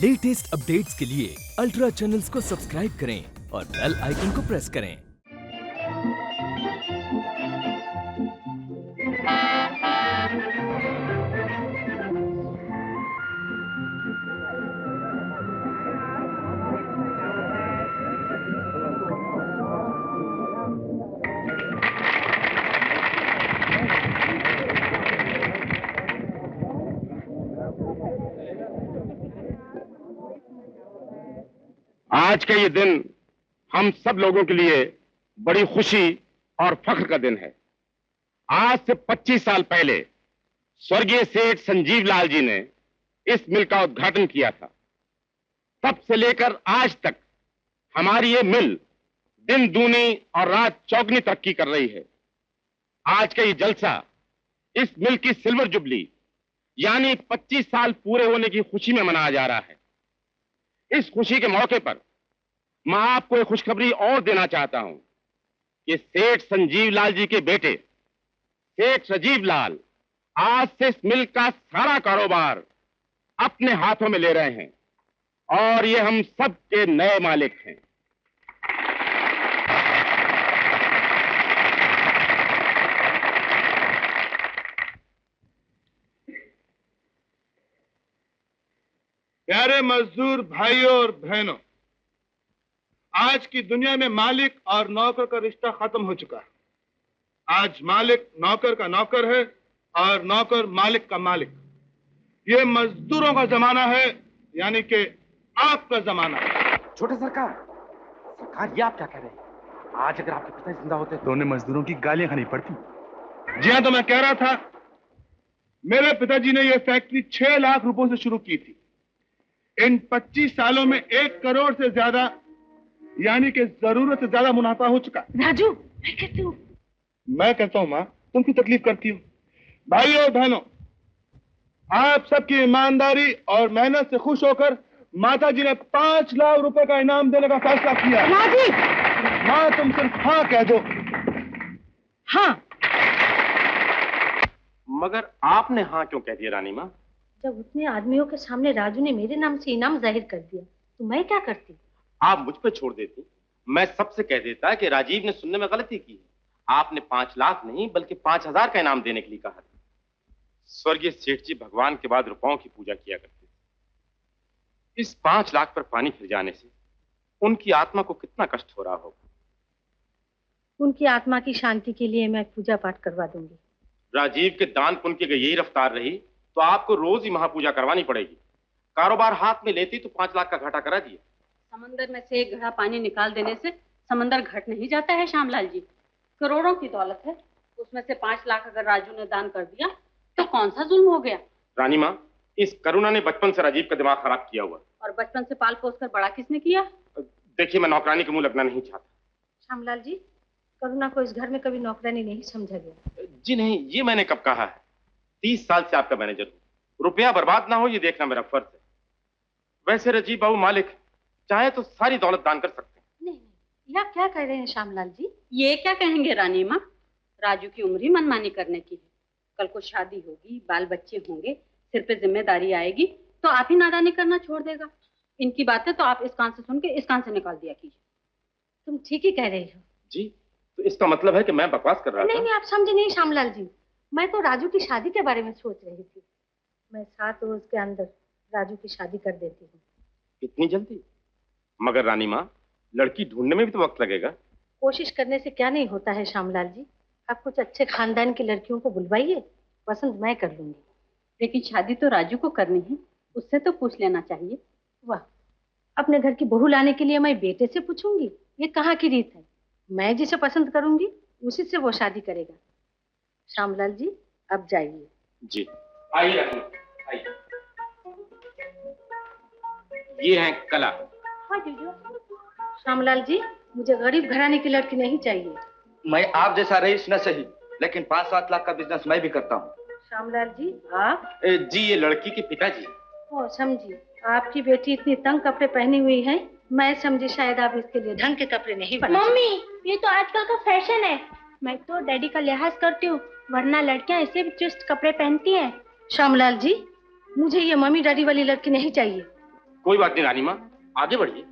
Latest updates के लिए ultra channels को सब्सक्राइब करें और बेल आइकन को प्रेस करें। आज का ये दिन हम सब लोगों के लिए बड़ी खुशी और फख्र का दिन है। आज से 25 साल पहले स्वर्गीय सेठ संजीव लाल जी ने इस मिल का उद्घाटन किया था। तब से लेकर आज तक हमारी ये मिल दिन दूनी और रात चौगनी तरक्की कर रही है। आज का ये जलसा इस मिल की सिल्वर जुबली यानी 25 साल पूरे होने की खुशी में मनाया जा रहा है। इस खुशी के मौके पर मैं आपको एक खुशखबरी और देना चाहता हूं कि सेठ संजीव लाल जी के बेटे सेठ राजीव लाल आज से इस मिल का सारा कारोबार अपने हाथों में ले रहे हैं और ये हम सब के नए मालिक हैं। प्यारे मजदूर भाइयों और बहनों, आज की दुनिया में मालिक और नौकर का रिश्ता खत्म हो चुका है। आज मालिक नौकर का नौकर है और नौकर मालिक का मालिक। ये मजदूरों का जमाना है, यानी कि आपका जमाना है। छोटे सरकार ये आप क्या कह रहे हैं? आज अगर आपके पिता जिंदा होते तो उन्हें मजदूरों की गालियां खानी पड़ती। जी हाँ, तो मैं कह रहा था, मेरे पिताजी ने यह फैक्ट्री 6 लाख रुपयों से शुरू की थी। इन 25 सालों में 1 करोड़ से ज्यादा यानी कि जरूरत से ज्यादा मुनाफा हो चुका। राजू, मैं कहती हूँ। मैं कहता हूँ माँ, तुम क्यों तकलीफ करती हो? भाइयों और बहनों, आप सबकी ईमानदारी और मेहनत से खुश होकर माता जी ने 5 लाख रुपए का इनाम देने का फैसला किया। माँ, तुम सिर्फ हाँ कह दो। हाँ। मगर आपने हाँ क्यों कह दिया रानी माँ? जब उतने आदमियों के सामने राजू ने मेरे नाम से इनाम जाहिर कर दिया तो मैं क्या करती? आप मुझ पे छोड़ देती, मैं सबसे कह देता कि राजीव ने सुनने में गलती की है। आपने 5 लाख नहीं बल्कि 5,000 का इनाम देने के लिए कहा था। स्वर्गीय सेठ जी भगवान के बाद रुपयों की पूजा किया करते थे। इस 5 लाख पर पानी फिर जाने से उनकी आत्मा को कितना कष्ट हो रहा होगा। उनकी आत्मा की शांति के लिए मैं पूजा पाठ करवा दूंगी। राजीव के दान पुण्य की यही रफ्तार रही तो आपको रोज ही महापूजा करवानी पड़ेगी। कारोबार हाथ में लेती तो 5 लाख का घाटा करा दिया। समंदर में से एक घड़ा पानी निकाल देने से समंदर घट नहीं जाता है श्यामलाल जी। करोड़ों की दौलत है, उसमें से 5 लाख अगर राजू ने दान कर दिया तो कौन सा जुल्म हो गया? रानी माँ, इस करुणा ने बचपन से राजीव का दिमाग खराब किया हुआ। और बचपन से पाल पोस कर बड़ा किसने किया? देखिए, मैं नौकरानी के मुंह लगना नहीं चाहता। श्यामलाल जी, करुणा को इस घर में कभी नौकरानी नहीं समझा गया। जी नहीं, ये मैंने कब कहा है? 30 साल से आपका मैनेजर हूँ। रुपया बर्बाद ना हो ये देखना मेरा फर्ज है। वैसे राजीव बाबू मालिक चाहे तो सारी दौलत दान कर सकते हैं। नहीं, यह क्या कह रहे हैं श्यामलाल जी? ये क्या कहेंगे रानी माँ? राजू की उम्र ही मनमानी करने की है। कल को शादी होगी, बाल बच्चे होंगे, सिर पे जिम्मेदारी आएगी तो आप ही नादानी करना छोड़ देगा। इनकी बातें तो आप इस कान से सुन के इस कान से निकाल दिया कीजिए। तुम ठीक ही कह रही हो। जी, तो इसका मतलब है कि मैं बकवास कर रहा था? नहीं, आप समझे नहीं श्यामलाल जी। मैं तो राजू की शादी के बारे में सोच रही थी। मैं 7 रोज के अंदर राजू की शादी कर देती हूँ। इतनी जल्दी? मगर रानी माँ, लड़की ढूंढने में भी तो वक्त लगेगा। कोशिश करने से क्या नहीं होता है श्यामलाल जी। आप कुछ अच्छे खानदान की लड़कियों को बुलवाइए, पसंद मैं कर लूंगी। लेकिन शादी तो राजू को करनी है, उससे तो पूछ लेना चाहिए। वाह, अपने घर की बहू लाने के लिए मैं बेटे से पूछूंगी? ये कहाँ की रीत है? मैं जिसे पसंद करूंगी उसी से वो शादी करेगा। श्यामलाल जी, अब जाइए। जी, आइए रानी, आइए। ये है कला। हाँ जीजू। श्यामलाल जी, मुझे गरीब घराने की लड़की नहीं चाहिए। मैं आप जैसा रईस न सही, लेकिन 5-7 लाख का बिजनेस मैं भी करता हूँ। श्यामलाल जी, आप? जी, ये लड़की के पिताजी। ओ, समझी। आपकी बेटी इतनी तंग कपड़े पहनी हुई है, मैं समझी शायद आप इसके लिए ढंग के कपड़े नहीं बना। मम्मी, ये तो आजकल का फैशन है। मैं तो डैडी का लिहाज करती हूँ, वरना लड़कियाँ ऐसे भी चुस्त कपड़े पहनती हैं। श्यामलाल जी, मुझे ये मम्मी डैडी वाली लड़की नहीं चाहिए। कोई बात नहीं रानी माँ, आगे बढ़िए।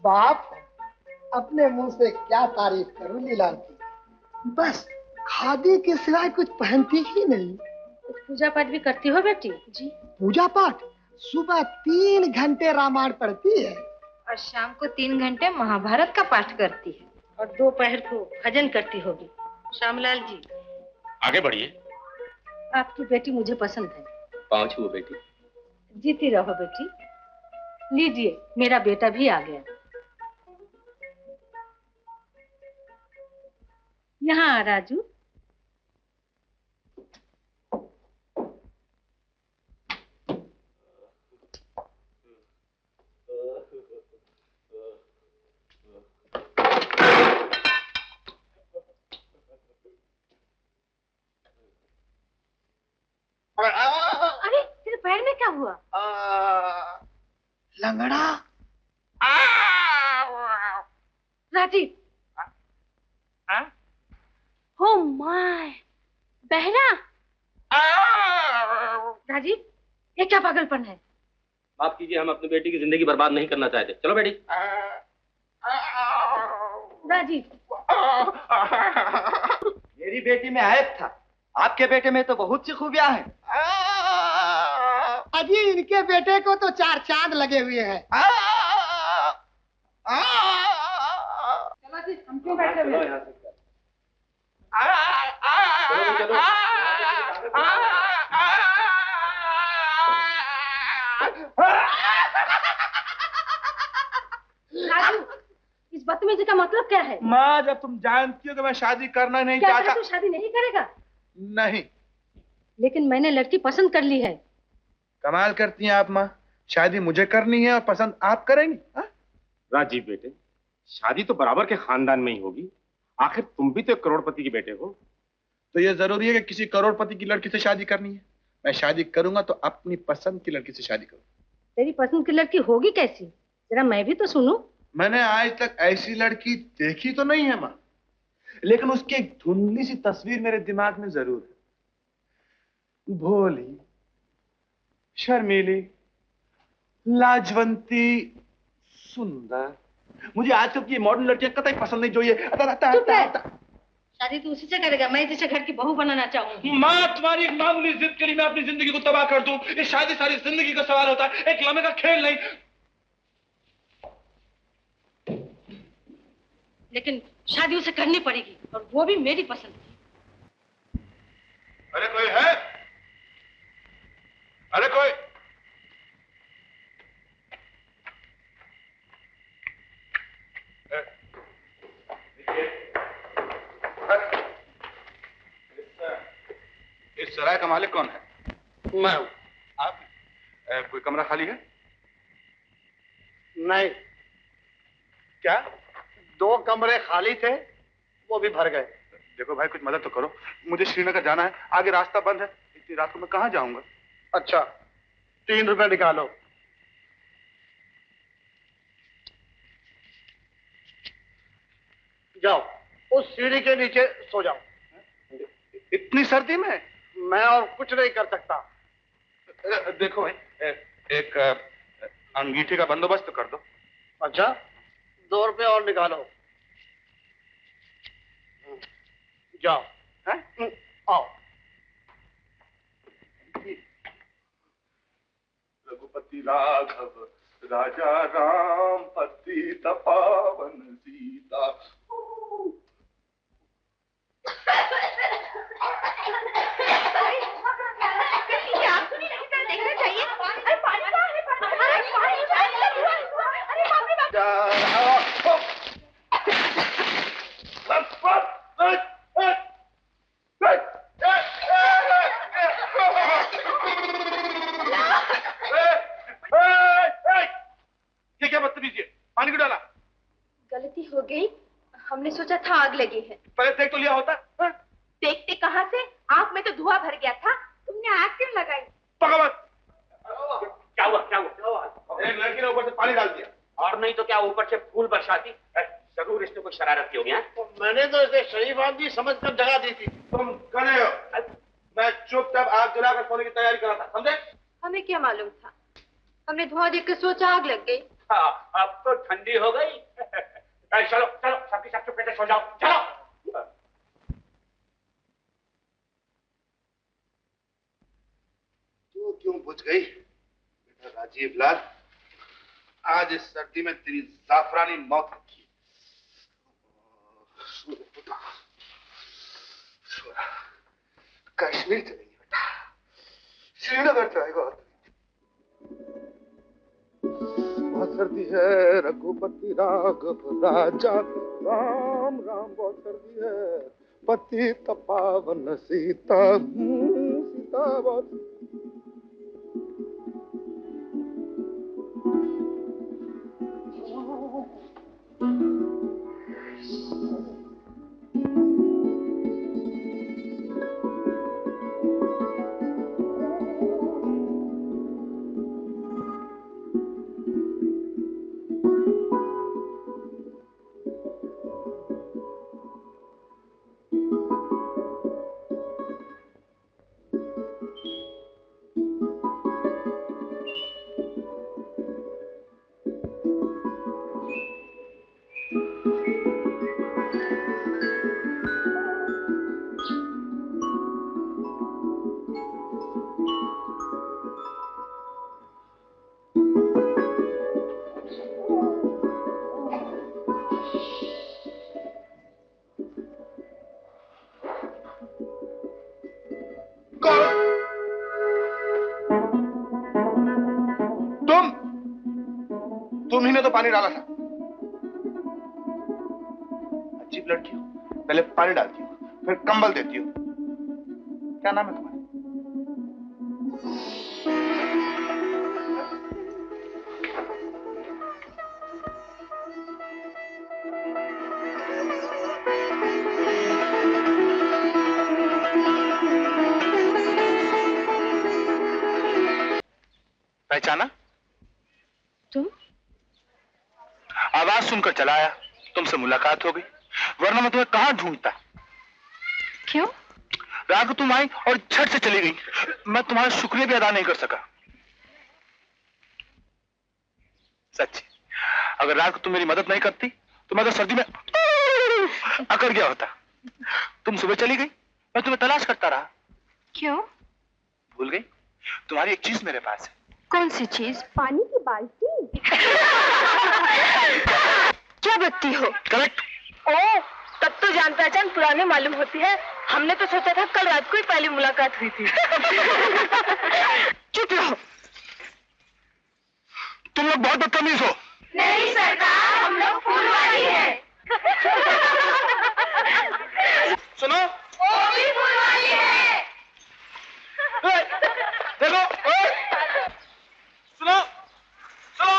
बाप, अपने मुंह से क्या तारीफ करूं लीला की। बस खादी के सिवाय कुछ पहनती ही नहीं। कुछ पूजा पाठ भी करती हो बेटी? जी। पूजा पाठ सुबह 3 घंटे रामायण पढ़ती है और शाम को 3 घंटे महाभारत का पाठ करती है। और दोपहर को भजन करती होगी। श्यामलाल जी, आगे बढ़िए। आपकी बेटी मुझे पसंद है। पाँव छुओ बेटी। जीती रहो बेटी। लीजिए, मेरा बेटा भी आ गया। यहाँ आ राजू। अरे तेरे पैर में क्या हुआ? लंगड़ा। राजीव। हो माय, बहरा। राजीव, ये क्या पागलपन है? माफ कीजिए, हम अपनी बेटी की जिंदगी बर्बाद नहीं करना चाहते। चलो बेटी। राजीव, मेरी बेटी में ऐब था, आपके बेटे में तो बहुत सी खूबियां हैं। अजी इनके बेटे को तो 4 चांद लगे हुए हैं। चलो जी, हम क्यों बैठे हुए हैं? राजू, इस बदतमीजी का मतलब क्या है? माँ, जब तुम जानती हो कि मैं शादी करना नहीं क्या चाहता। तू शादी नहीं करेगा? नहीं। लेकिन मैंने लड़की पसंद कर ली है। कमाल करती हैं आप माँ, शादी मुझे करनी है और पसंद आप करेंगी? राजीव बेटे, शादी तो बराबर के खानदान में ही होगी। आखिर तुम भी तो एक करोड़पति के बेटे हो। तो ये जरूरी है कि किसी करोड़पति की लड़की से शादी करनी है? मैं शादी करूंगा तो अपनी पसंद की लड़की से शादी करूंगा। तेरी पसंद की लड़की होगी कैसी? जरा मैं भी तो सुनूं। मैंने आज तक ऐसी लड़की देखी तो नहीं है माँ, लेकिन उसकी एक धुंधली सी तस्वीर मेरे दिमाग में जरूर है। भोली, शर्मीली, लाजवंती, सुंदर। मुझे आजकल की मॉडर्न लड़कियां कतई पसंद नहीं। जो ये चुप है। शादी तो उसी से करेगा, मैं जिसे घर की बहू बनाना चाहूंगी। माँ, तुम्हारी एक मामूली जिद के लिए मैं अपनी जिंदगी को तबाह कर दूं? ये शादी सारी जिंदगी का सवाल होता है, एक लम्हे का खेल नहीं। लेकिन शादी उसे करनी पड़ेगी, और वो भी मेरी पसंद की। अरे कोई है? अरे कोई? इस सराय का मालिक कौन है? मैं हूं। आप? कोई कमरा खाली है? नहीं। क्या? 2 कमरे खाली थे, वो भी भर गए। देखो भाई, कुछ मदद तो करो, मुझे श्रीनगर जाना है, आगे रास्ता बंद है। इतनी रात को मैं कहाँ जाऊंगा? अच्छा, 3 रुपए निकालो। जाओ, उस सीढ़ी के नीचे सो जाओ। इतनी सर्दी में? मैं और कुछ नहीं कर सकता। देखो भाई, एक अंगीठी का बंदोबस्त तो कर दो। अच्छा, 2 रुपए और निकालो। जाओ। हैं? आओ। रघुपति राघव राजा राम पतित पावन सीता। ये क्या बदतमीजी है? पानी क्यों डाला? गलती हो गई, हमने सोचा था आग लगी है। पहले देख तो लिया होता। देखते कहाँ से, आग में तो धुआं भर गया था, तुमने आग क्यों लगाई? भगवत, क्या हुआ? क्या हुआ? एक लड़की ने ऊपर से पानी डाल दिया। और नहीं तो क्या, ऊपर से फूल बरसाती। जरूर इसने कोई शरारत की होगी। मैंने तो इसे शरीफ आदमी समझकर जगा दी थी। तुम खड़े हो। मैं चुपचाप आग जलाकर सोने की तैयारी कर रहा था, समझे? हमें क्या मालूम था? हमने धुआं देख कर सोचा आग लग गई। हाँ, अब तो ठंडी हो गई। चलो चलो, सबकी सब चुपके से सो जाओ, चलो। तू क्यों बुझ गई बेटा राजीव लाल? आज इस सर्दी में तेरी जाफरानी मौत की। कश्मीर चलेंगे बेटा, श्रीनगर जाएगा। बहुत सर्दी है रघुपति राघव राजा, राम राम बहुत सर्दी है, पति तपावन सीता, सीता बहुत। तुम ही ने तो पानी डाला था। अजीब लड़की हो, पहले पानी डालती हो, फिर कंबल देती हो। क्या नाम है तुम्हारा? पहचाना? तुम? आवाज सुनकर चला आया, तुमसे मुलाकात हो गई, वरना मैं तुम्हें कहां ढूंढता। क्यों? रात को तुम आई और झट से चली गई, मैं तुम्हारा शुक्रिया भी अदा नहीं कर सका। सच्ची, अगर रात को तुम मेरी मदद नहीं करती तो मैं तो सर्दी में अकड़ गया होता। तुम सुबह चली गई, मैं तुम्हें तलाश करता रहा। क्यों? भूल गई? तुम्हारी एक चीज मेरे पास है। कौन सी चीज? पानी की बाल्टी? क्या बत्ती हो? करेक्ट। ओह, तब तो जान पहचान पुराने मालूम होती है। हमने तो सोचा था कल रात को ही पहली मुलाकात हुई थी। चुप रहो। तुम लोग बहुत बदतमीज हो। नहीं सरकार, हम लोग फूलवारी हैं। सुनो, वो भी फूलवारी है। देखो, सुनो, सुनो,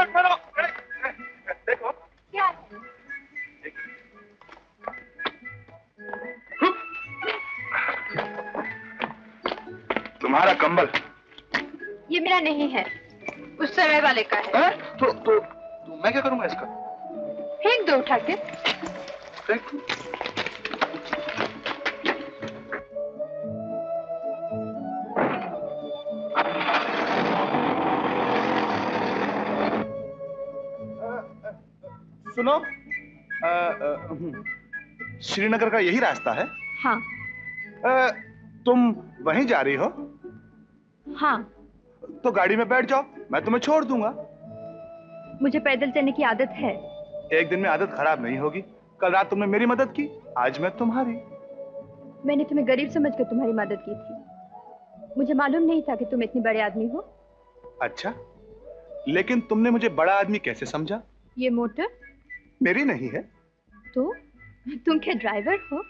सुनो, देखो, क्या? तुम्हारा कंबल। ये मेरा नहीं है, उस समय वाले का है। तो मैं क्या करूंगा इसका? फेंक दो उठा के। फेंक? सुनो, श्रीनगर का यही रास्ता है? हाँ। तुम वहीं जा रही हो? हाँ। तो गाड़ी में बैठ जाओ, मैं तुम्हें छोड़ दूंगा। मुझे पैदल चलने की आदत है। एक दिन में आदत खराब नहीं होगी। कल रात तुमने मेरी मदद की, आज मैं तुम्हारी। मैंने तुम्हें गरीब समझकर तुम्हारी मदद की थी। मुझे मालूम नहीं था कि तुम इतने बड़े आदमी हो। अच्छा, लेकिन तुमने मुझे बड़ा आदमी कैसे समझा? ये मोटर मेरी नहीं है। तो तुम क्या ड्राइवर हो?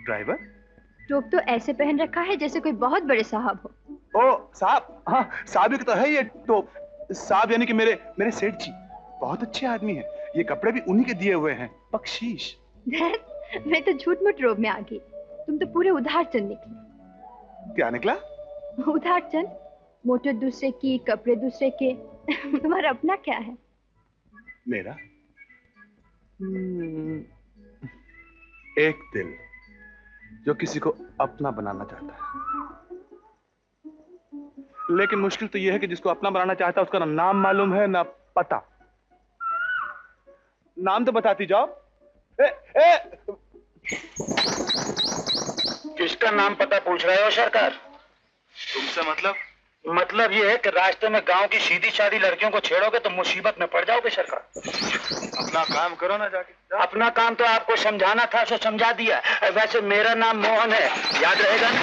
ड्राइवर? टोप तो ऐसे पहन रखा है जैसे कोई बहुत बड़े साहब हो। ओ साहब, हाँ साहब ही तो है ये टोप। साहब यानी कि मेरे सेठ जी बहुत अच्छे आदमी हैं। ये कपड़े भी उन्हीं के दिए हुए हैं, बख्शीश। मैं तो झूठ मूठ रोब में आ गई। तुम तो पूरे उधार चंद निकले। क्या निकला? उधार चंद। मोटर दूसरे की, कपड़े दूसरे के। तुम्हारा अपना क्या है? मेरा एक दिल जो किसी को अपना बनाना चाहता है। लेकिन मुश्किल तो यह है कि जिसको अपना बनाना चाहता है उसका ना नाम मालूम है ना पता। नाम तो बताती जाओ। किसका नाम पता पूछ रहे हो सरकार? तुमसे मतलब ये है कि रास्ते में गांव की सीधी सादी लड़कियों को छेड़ोगे तो मुसीबत में पड़ जाओगे सरकार। अपना काम करो ना जाके। अपना काम तो आपको समझाना था, सो समझा दिया। वैसे मेरा नाम मोहन है, याद रहेगा ना?